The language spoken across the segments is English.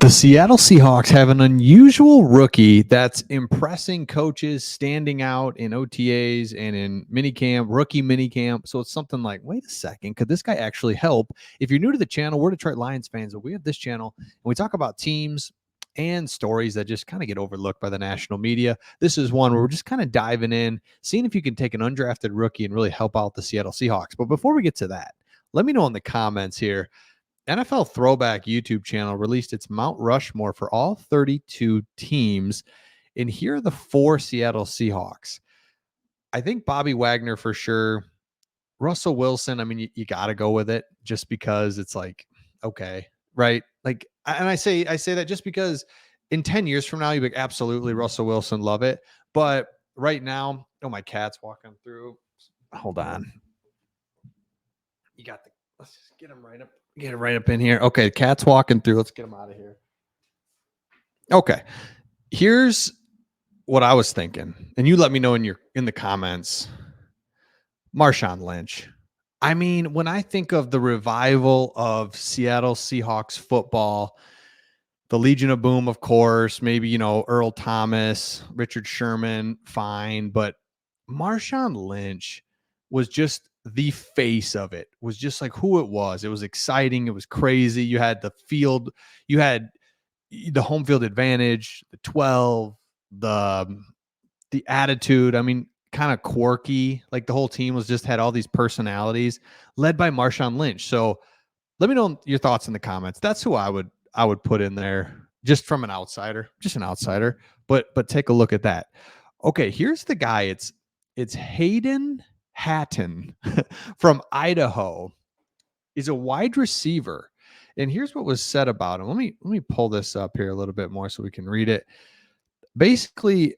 The Seattle Seahawks have an unusual rookie that's impressing coaches, standing out in OTAs and in minicamp, rookie minicamp. So it's something like, wait a second, could this guy actually help? If you're new to the channel, we're Detroit Lions fans, but we have this channel and we talk about teams and stories that just kind of get overlooked by the national media. This is one where we're just kind of diving in, seeing if you can take an undrafted rookie and really help out the Seattle Seahawks. But before we get to that, let me know in the comments here. NFL Throwback YouTube channel released its Mount Rushmore for all 32 teams. And here are the 4 Seattle Seahawks. I think Bobby Wagner for sure. Russell Wilson, I mean, you got to go with it just because it's like, okay, right? Like, and I say that just because in 10 years from now, you'll be like, absolutely, Russell Wilson, love it. But right now, oh, my cat's walking through. Hold on. You got the, let's just get him right up. Get it right up in here. Okay, cat's walking through. Let's get him out of here. Okay, here's what I was thinking, and you let me know in the comments. Marshawn Lynch. I mean, when I think of the revival of Seattle Seahawks football, the Legion of Boom, of course, maybe Earl Thomas, Richard Sherman, fine, but Marshawn Lynch was just the face of it, was just like who it was. It was exciting. It was crazy. You had the field, you had the home field advantage, the 12, the attitude. I mean, kind of quirky. Like the whole team was just had all these personalities led by Marshawn Lynch. So let me know your thoughts in the comments. That's who I would put in there just from an outsider, but take a look at that. Okay. Here's the guy. It's Hayden Hatten from Idaho. Is a wide receiver. And here's what was said about him. Let me pull this up here a little bit more so we can read it. Basically,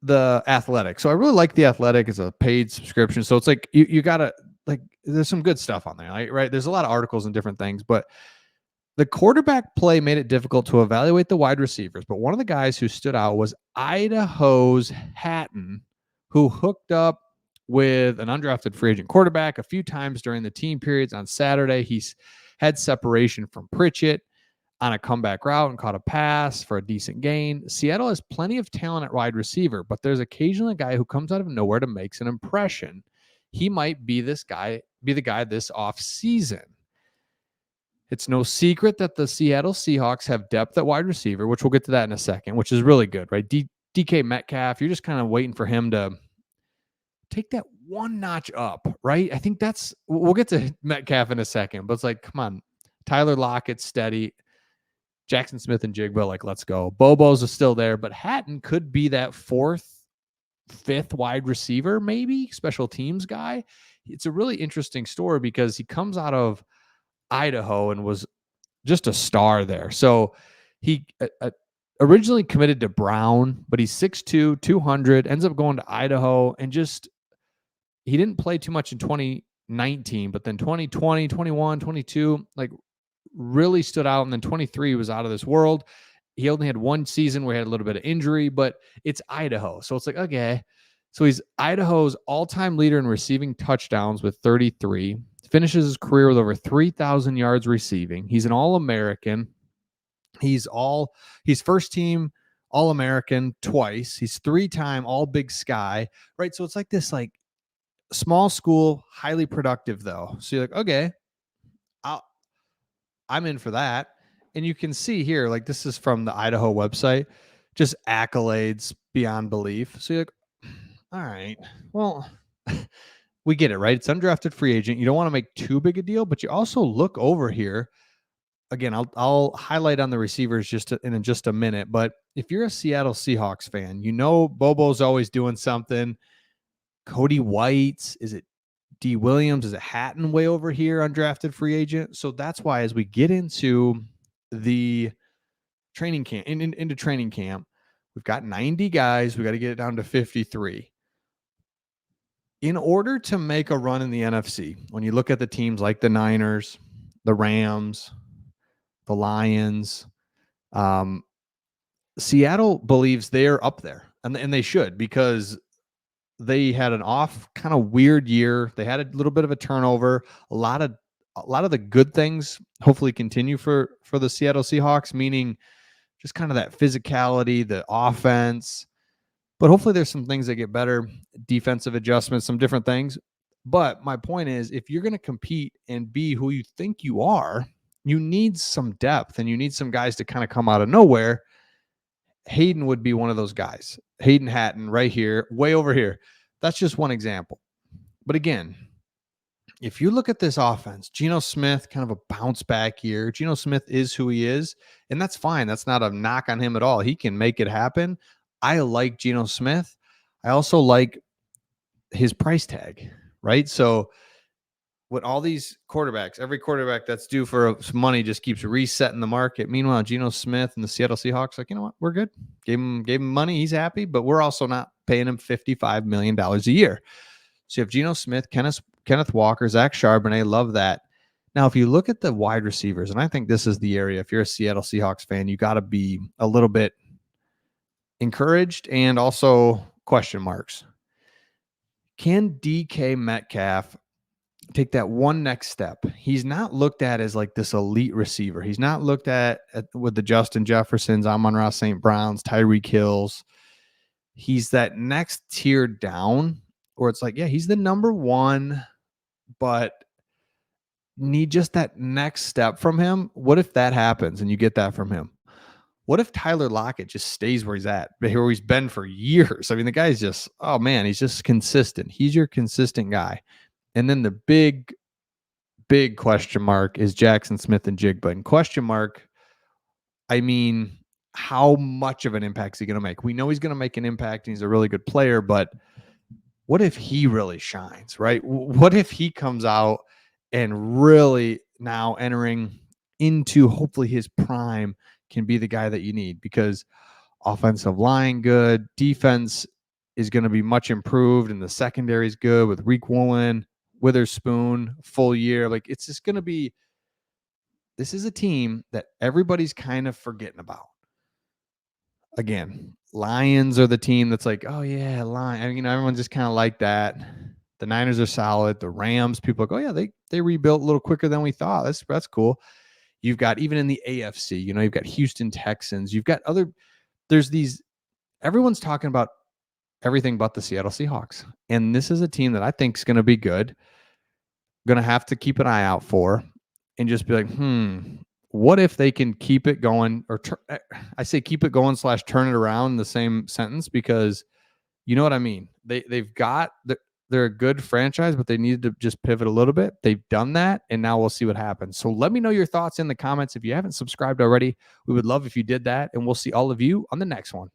the Athletic. So I really like the Athletic. It's a paid subscription. So it's like you gotta like there's some good stuff on there, right? There's a lot of articles and different things, but the quarterback play made it difficult to evaluate the wide receivers. But one of the guys who stood out was Idaho's Hatten, who hooked up with an undrafted free agent quarterback a few times during the team periods. On Saturday, he's had separation from Pritchett on a comeback route and caught a pass for a decent gain. Seattle has plenty of talent at wide receiver, but there's occasionally a guy who comes out of nowhere to make an impression. He might be the guy this offseason. It's no secret that the Seattle Seahawks have depth at wide receiver, which we'll get to that in a second, which is really good, right? DK Metcalf, you're just kind of waiting for him to take that one notch up, right? I think we'll get to Metcalf in a second, but it's like, come on, Tyler Lockett, steady. Jackson Smith-njigba, like, let's go. Bobo's is still there, but Hatten could be that 4th, 5th wide receiver, maybe special teams guy. It's a really interesting story because he comes out of Idaho and was just a star there. So he originally committed to Brown, but he's 6'2", 200, ends up going to Idaho, and he didn't play too much in 2019, but then 2020, 21, 22, like really stood out. And then 23 was out of this world. He only had one season where he had a little bit of injury, but it's Idaho. So it's like, okay. So he's Idaho's all-time leader in receiving touchdowns with 33. Finishes his career with over 3,000 yards receiving. He's an All-American. He's first team All-American twice. He's 3-time All-Big Sky, right? So it's like this like small school, highly productive though. So you're like, okay, I'm in for that. And you can see here, like this is from the Idaho website, just accolades beyond belief. So you're like, all right, well, we get it, right? It's undrafted free agent. You don't want to make too big a deal, but you also look over here. Again, I'll highlight on the receivers in just a minute. But if you're a Seattle Seahawks fan, Bobo's always doing something. Cody White, is it D. Williams? Is it Hatten way over here, undrafted free agent? So that's why as we get into the training camp, into training camp, we've got 90 guys. We got to get it down to 53. In order to make a run in the NFC, when you look at the teams like the Niners, the Rams, the Lions, Seattle believes they're up there, and they should, because they had an off kind of weird year. They had a little bit of a turnover, a lot of a lot of the good things hopefully continue for the Seattle Seahawks, meaning just kind of that physicality, the offense. But hopefully there's some things that get better, defensive adjustments, some different things. But my point is, if you're going to compete and be who you think you are, you need some depth and you need some guys to kind of come out of nowhere. Hayden would be one of those guys. Hayden Hatten right here, way over here. That's just one example. But again, if you look at this offense, Geno Smith, kind of a bounce back year. Geno Smith is who he is, and that's fine. That's not a knock on him at all. He can make it happen. I like Geno Smith. I also like his price tag, right? So with all these quarterbacks, every quarterback that's due for some money just keeps resetting the market. Meanwhile, Geno Smith and the Seattle Seahawks, like, you know what? We're good. Gave him money. He's happy, but we're also not paying him $55 million a year. So you have Geno Smith, Kenneth Walker, Zach Charbonnet. Love that. Now, if you look at the wide receivers, and I think this is the area, if you're a Seattle Seahawks fan, you got to be a little bit encouraged and also question marks. Can DK Metcalf take that one next step? He's not looked at as like this elite receiver. He's not looked at with the Justin Jeffersons, Amon-Ra St. Browns, Tyreek Hills. He's that next tier down where it's like, yeah, he's the number one, but need just that next step from him. What if that happens and you get that from him? What if Tyler Lockett just stays where he's at, where he's been for years? I mean, the guy's just, oh man, he's just consistent. He's your consistent guy. And then the big question mark is Jackson Smith-Njigba. And question mark, I mean, how much of an impact is he going to make? We know he's going to make an impact and he's a really good player, but what if he really shines, right? What if he comes out and really now entering into hopefully his prime can be the guy that you need? Because offensive line good, defense is going to be much improved, and the secondary is good with Reek Woolen, Witherspoon, full year. Like, it's just going to be, this is a team that everybody's kind of forgetting about. Again, Lions are the team that's like, oh yeah, Lions. I mean, everyone's just kind of like that. The Niners are solid. The Rams, people are like, oh yeah, they rebuilt a little quicker than we thought. That's cool. You've got, even in the AFC, you've got Houston Texans. You've got everyone's talking about everything but the Seattle Seahawks. And this is a team that I think is going to be good. Going to have to keep an eye out for and just be like, what if they can keep it going? Or I say keep it going / turn it around in the same sentence, because you know what I mean? They're a good franchise, but they needed to just pivot a little bit. They've done that, and now we'll see what happens. So let me know your thoughts in the comments. If you haven't subscribed already, we would love if you did that, and we'll see all of you on the next one.